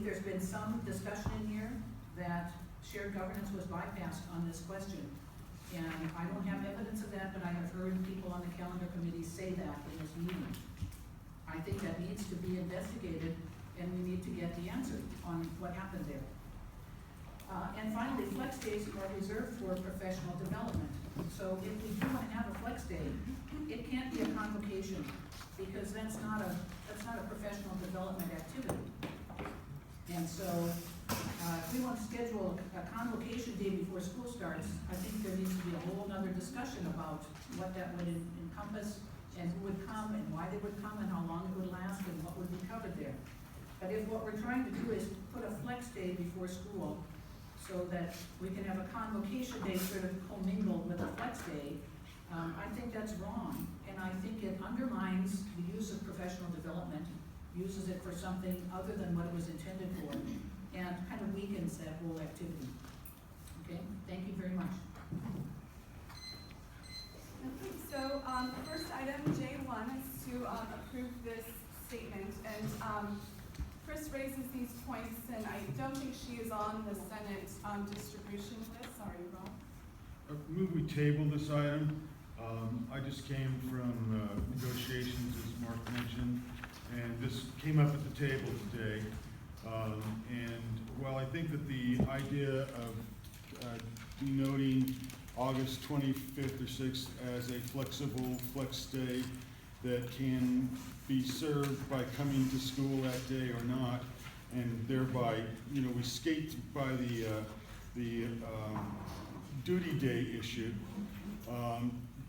there's been some discussion in here that shared governance was bypassed on this question. And I don't have evidence of that, but I have heard people on the calendar committee say that in this meeting. I think that needs to be investigated, and we need to get the answer on what happened there. And finally, flex days are reserved for professional development. So if we do want to have a flex day, it can't be a convocation, because that's not a professional development activity. And so, if we want to schedule a convocation day before school starts, I think there needs to be a whole other discussion about what that would encompass, and who would come, and why they would come, and how long it would last, and what would be covered there. But if what we're trying to do is put a flex day before school, so that we can have a convocation day sort of commingled with a flex day, I think that's wrong. And I think it undermines the use of professional development, uses it for something other than what it was intended for, and kind of weakens that whole activity. Okay, thank you very much. Okay, so the first item, J1, is to approve this statement. And Chris raises these points, and I don't think she is on the Senate distribution list. Sorry, Rob. Move we table this item. I just came from negotiations, as Mark mentioned, and this came up at the table today. And while I think that the idea of denoting August 25th or 6th as a flexible flex day that can be served by coming to school that day or not, and thereby, we skate by the duty day issue.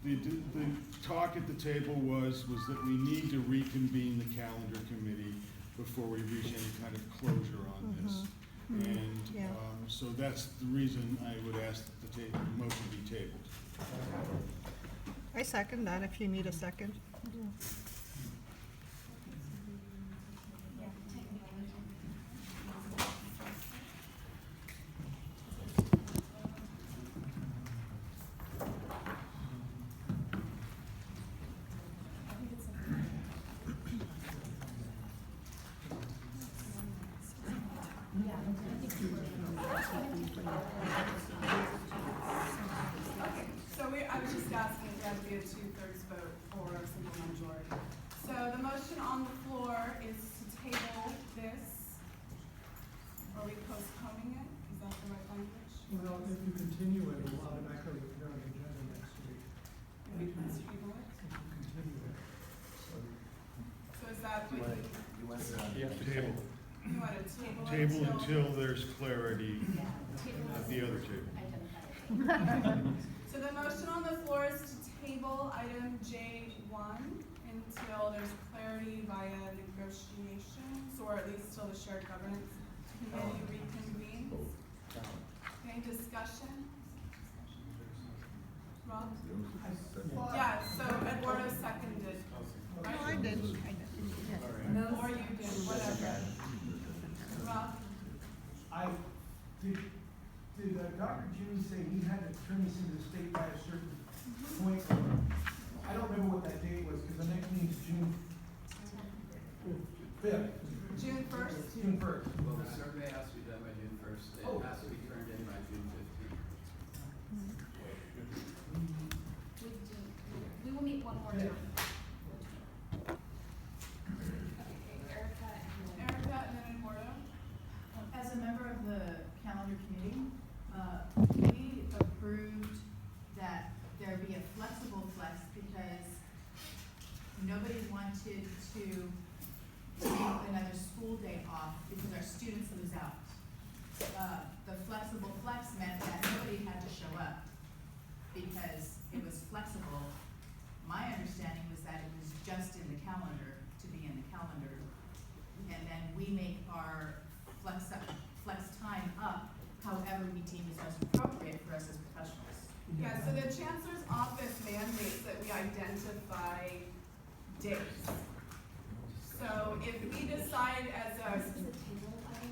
The talk at the table was that we need to reconvene the calendar committee before we reach any kind of closure on this. And so that's the reason I would ask that the motion be tabled. I second that if you need a second. I was just asking if there had to be a 2/3 vote or a simple majority. So the motion on the floor is to table this. Are we postponing it? Is that the right language? Well, if you continue it, it'll automatically appear on the agenda next week. We can table it? If you continue it. So is that what Table. you want to table it? Table until there's clarity at the other table. So the motion on the floor is to table item J1 until there's clarity via negotiations, or at least till the shared governance committee reconvenes. Okay, discussion? Rob? Yeah, so Eduardo seconded. No, Right? I did. Or you did, whatever. Rob? Did Dr. Jimmy say he had to turn this into the state by a certain point? I don't remember what that date was, because the next meeting is June 5th. June 1st? June 1st. Well, the survey has to be done by June 1st. It has to be turned in by June 15th. We will meet one more time. Erica and then Eduardo? As a member of the calendar committee, we approved that there be a flexible flex because nobody wanted to take another school day off because our students lose out. The flexible flex meant that nobody had to show up because it was flexible. My understanding was that it was just in the calendar to be in the calendar. And then we make our flex time up however we deem is most appropriate for us as professionals. Yeah, so the chancellor's office mandates that we identify dates. So if we decide as a,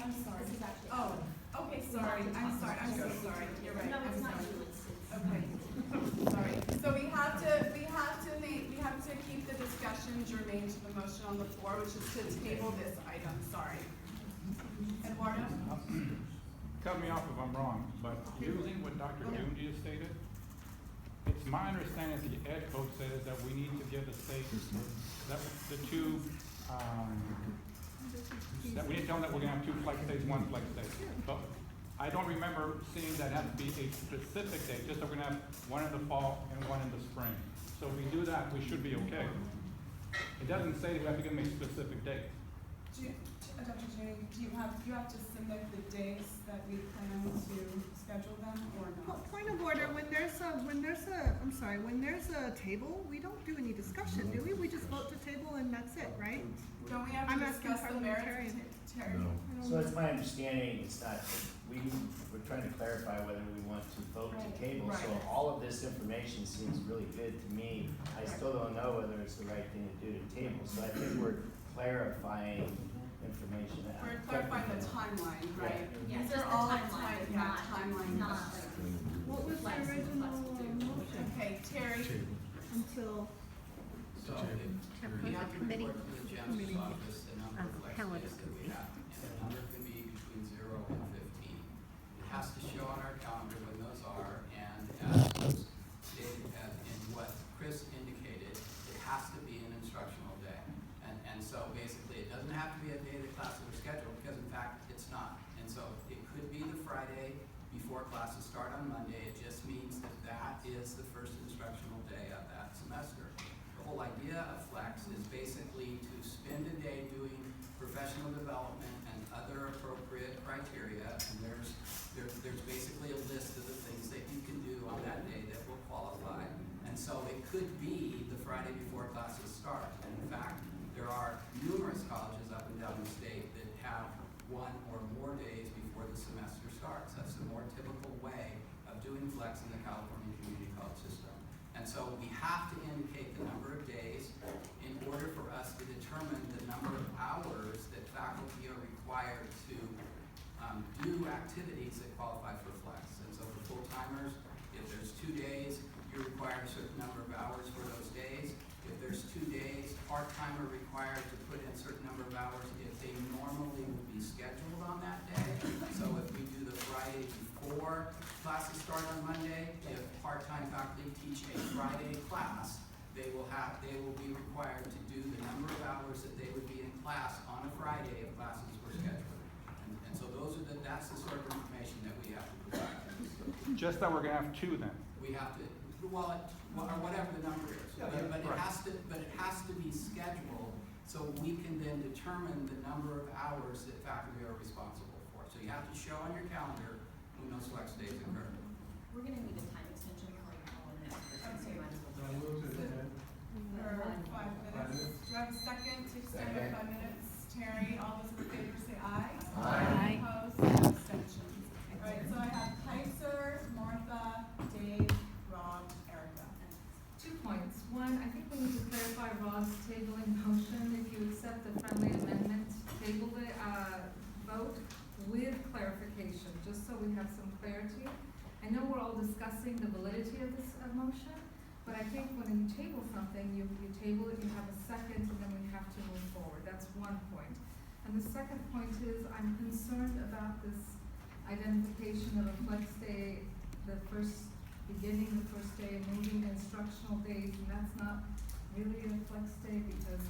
I'm sorry. Oh, okay, sorry, I'm so sorry, you're right, I'm sorry. Okay, sorry. So we have to keep the discussion germane to the motion on the floor, which is to table this item, sorry. And me off if I'm wrong, but using what Dr. Junji has stated, it's my understanding that the Ed Code says that we need to give the state, that the two, that we need to tell them that we're gonna have 2 flex days, 1 flex day. But I don't remember seeing that have to be a specific date, just that we're gonna have 1 in the fall and 1 in the spring. So if we do that, we should be okay. It doesn't say that we have to give them a specific date. Dr. J, do you have to submit the days that we plan to schedule them or not? Point of order, when there's a table, we don't do any discussion, do we? We just vote to table and that's it, right? Don't we have I'm to asking discuss the merits? parliamentarian. Terry? So it's my understanding, it's not, we're trying to clarify whether we want to vote to table. So Right. all of this information seems really good to me. I still don't know whether it's the right thing to do to table. So I think we're clarifying information. We're clarifying the timeline, right? Yeah, These just are the all timeline, timeline not questions. What was the original motion? Okay, Terry, Table. Until, So we have to report to the chancellor's office the number of flex days that we have, and the number can be between 0 and 15. It has to show on our calendar when those are, and as stated, in what Chris indicated, it has to be an instructional day. And so basically, it doesn't have to be a day that classes are scheduled, because in fact, it's not. And so it could be the Friday before classes start on Monday. It just means that that is the first instructional day of that semester. The whole idea of flex is basically to spend a day doing professional development and other appropriate criteria, and there's basically a list of the things that you can do on that day that will qualify. And so it could be the Friday before classes start. And in fact, there are numerous colleges up and down the state that have 1 or more days before the semester starts. That's the more typical way of doing flex in the California community college system. And so we have to indicate the number of days in order for us to determine the number of hours that faculty are required to do activities that qualify for flex. And so for full-timers, if there's 2 days, you're required a certain number of hours for those days. If there's 2 days, part-time are required to put in a certain number of hours if they normally would be scheduled on that day. So if we do the Friday before classes start on Monday, if part-time faculty teach a Friday class, they will be required to do the number of hours that they would be in class on a Friday if classes were scheduled. And so that's the sort of information that we have to provide. Just that we're gonna have 2 then. We have to, or whatever the number is, but it has to be scheduled so we can then determine the number of hours that faculty are responsible for. So you have to show on your calendar when those flex days occur. We're gonna need a time extension calling all in this person, so you might as well. So I move to adjourn. for 5 minutes. Do I have a second to extend by 5 minutes? Terry, all those in favor say aye. Aye. Opposed, abstentions. All right, so I have Kaiser, Martha, Dave, Rob, Erica. 2 points. One, I think we need to clarify Rob's tabling motion. If you accept the friendly amendment, table the, vote with clarification, just so we have some clarity. I know we're all discussing the validity of this motion, but I think when you table something, you table it, you have a second, and then we have to move forward. That's 1 point. And the second point is, I'm concerned about this identification of a flex day, the first beginning, the first day, moving the instructional days, and that's not really a flex day because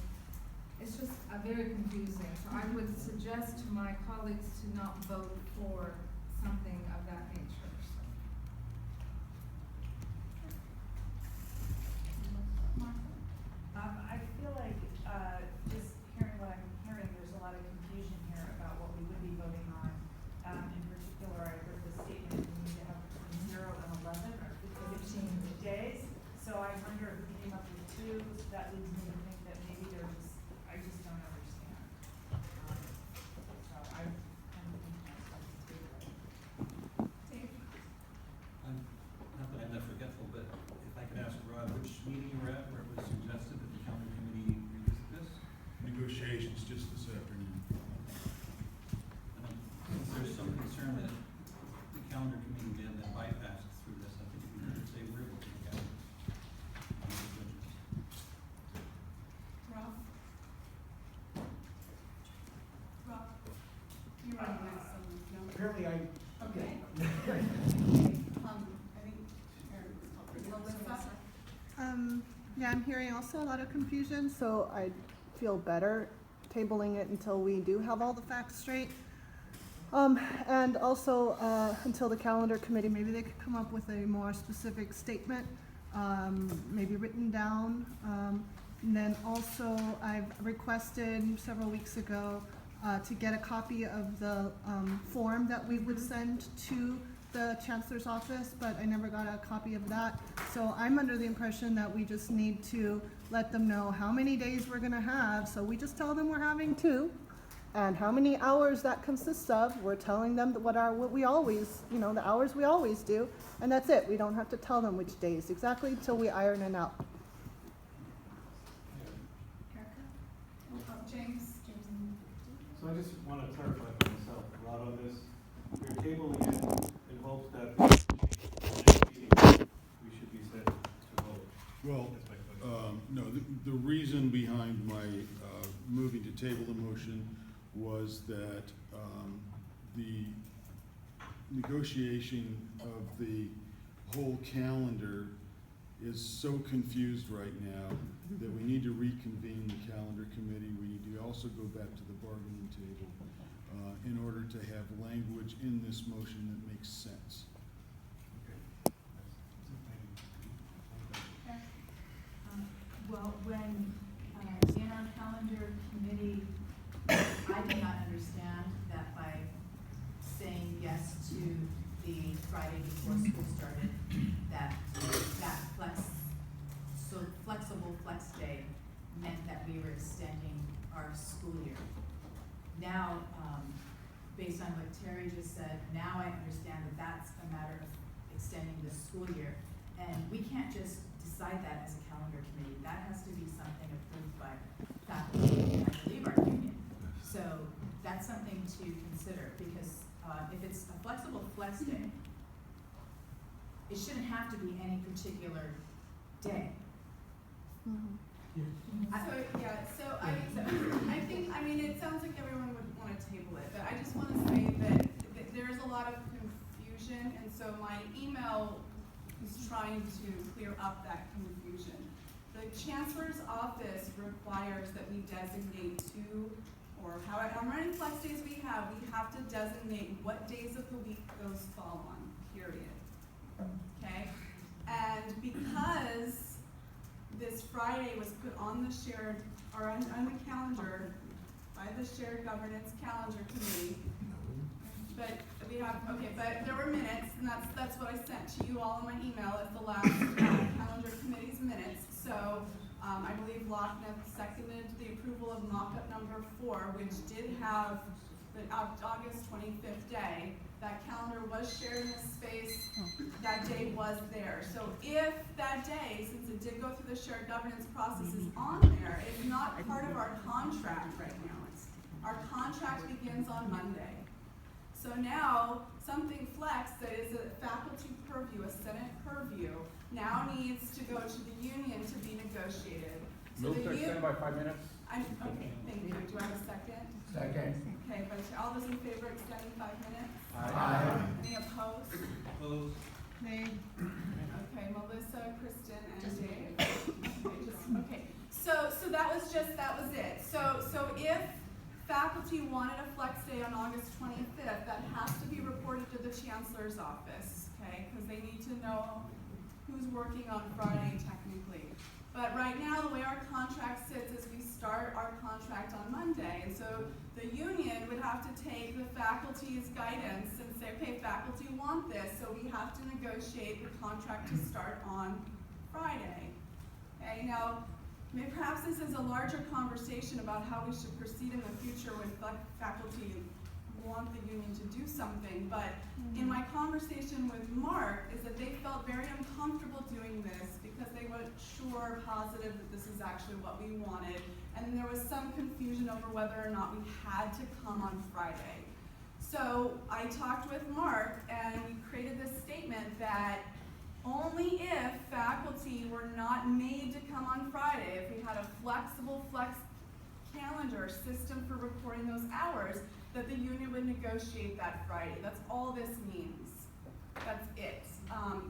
it's just very confusing. So I would suggest to my colleagues to not vote for something of that nature. I feel like, just hearing what I'm hearing, there's a lot of confusion here about what we would be voting on. In particular, I heard the statement, we need to have between 0 and 11 or 15 days. So I wonder if we came up with 2, that leads me to think that maybe I just don't understand. So I kind of think myself to do it. Dave? Not that I'm that forgetful, but if I could ask Rod, which meeting you were at where it was suggested that the calendar committee revisit this? Negotiations just this afternoon. Since there's some concern that the calendar committee did that bypassed through this, I think it'd be good if they were able to look at it. Rob? Rob? You're on next, so no. Apparently I Okay. Melissa? Yeah, I'm hearing also a lot of confusion, so I feel better tabling it until we do have all the facts straight. And also, until the calendar committee, maybe they could come up with a more specific statement, maybe written down. And then also, I've requested several weeks ago, to get a copy of the, form that we would send to the chancellor's office, but I never got a copy of that. So I'm under the impression that we just need to let them know how many days we're gonna have, so we just tell them we're having 2. And how many hours that consists of, we're telling them what we always, the hours we always do, and that's it. We don't have to tell them which days exactly until we iron it out. James? So I just want to clarify for myself, Rod, on this, you're tabling it in hopes that the next meeting, we should be set to vote. Well, That's my question. no, the reason behind my moving to table the motion was that the negotiation of the whole calendar is so confused right now that we need to reconvene the calendar committee. We need to also go back to the bargaining table in order to have language in this motion that makes sense. Well, when, in our calendar committee, I did not understand that by saying yes to the Friday before school started, that flexible flex day meant that we were extending our school year. Now, based on what Terry just said, now I understand that that's a matter of extending the school year. And we can't just decide that as a calendar committee. That has to be something approved by faculty and I believe our union. So that's something to consider because if it's a flexible flex day, it shouldn't have to be any particular day. I think, it sounds like everyone would want to table it, but I just want to say that there's a lot of confusion, and so my email is trying to clear up that confusion. The Chancellor's office requires that we designate 2 or however many flex days we have to designate what days of the week those fall on, period. Okay? And because this Friday was put on the shared, or on the calendar by the shared governance calendar committee, but we have, okay, but there were minutes, and that's what I sent to you all in my email as the last calendar committee's minutes. So I believe Lochner seconded the approval of mock-up number 4, which did have the August 25th day. That calendar was shared in this space. That day was there. So if that day, since it did go through the shared governance process, is on there, it's not part of our contract right now. Our contract begins on Monday. So now, something flex that is a faculty purview, a Senate purview, now needs to go to the union to be negotiated. So Move to extend by 5 minutes. Okay, thank you. Do I have a second? Second. Okay, but all those in favor of extending 5 minutes? Aye. Any opposed? Opposed? Nay. Okay, Melissa, Kristen, and Dave. Okay, so that was it. So if faculty wanted a flex day on August 25th, that has to be reported to the Chancellor's office, okay? Because they need to know who's working on Friday technically. But right now, the way our contract sits is we start our contract on Monday. And so the union would have to take the faculty's guidance and say, okay, faculty want this, so we have to negotiate the contract to start on Friday. Okay, now, perhaps this is a larger conversation about how we should proceed in the future when faculty want the union to do something, but in my conversation with Mark is that they felt very uncomfortable doing this because they weren't sure, positive that this is actually what we wanted, and there was some confusion over whether or not we had to come on Friday. So I talked with Mark and we created this statement that only if faculty were not made to come on Friday, if we had a flexible flex calendar system for reporting those hours, that the union would negotiate that Friday. That's all this means. That's it.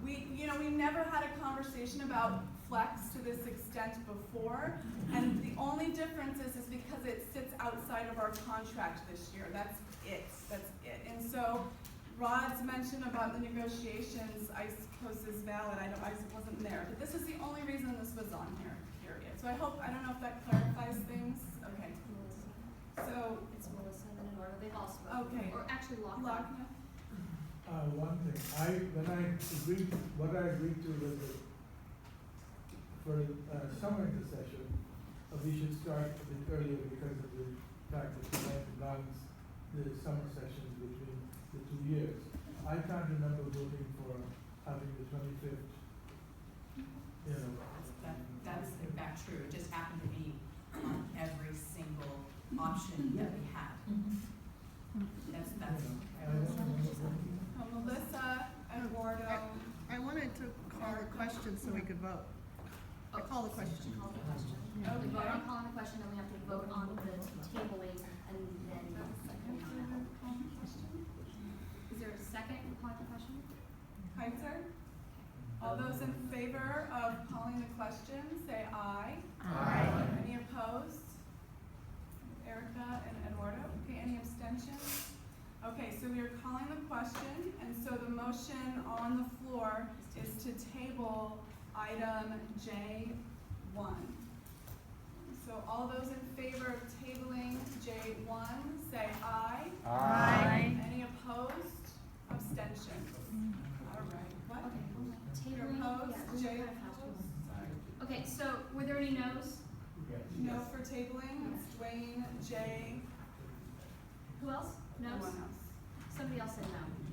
We never had a conversation about flex to this extent before, and the only difference is because it sits outside of our contract this year. That's it. And so, Rod's mention about the negotiations, I suppose, is valid. I wasn't there, but this is the only reason this was on here, period. So I don't know if that clarifies things. Okay. So, It's Melissa and Eduardo, they've all spoken. okay. Or actually Lockne. One thing, what I agreed to was that for summer intercession, we should start a bit earlier because of the fact that we have runs the summer sessions between the 2 years. I can't remember voting for having the 25th, That's in fact true, it just happened to be on every single option that we had. That's. Melissa, Eduardo. I wanted to call the question so we could vote. I call the question. Call the question. Okay. We vote on calling the question, then we have to vote on the tabling, and then. Is there a second for calling the question? Heitzer? All those in favor of calling the question, say aye. Aye. Any opposed? Erica and Eduardo. Okay, any abstentions? Okay, so we are calling the question, and so the motion on the floor is to table item J1. So all those in favor of tabling J1, say aye. Aye. Any opposed? Abstentions? All right, what? Okay. You're Tabling, opposed? yeah, J kind of opposed? fast. Sorry. Okay, so were there any no's? No for tabling, it's Dwayne, Jay, Who else? no No's? one else. Somebody else said no.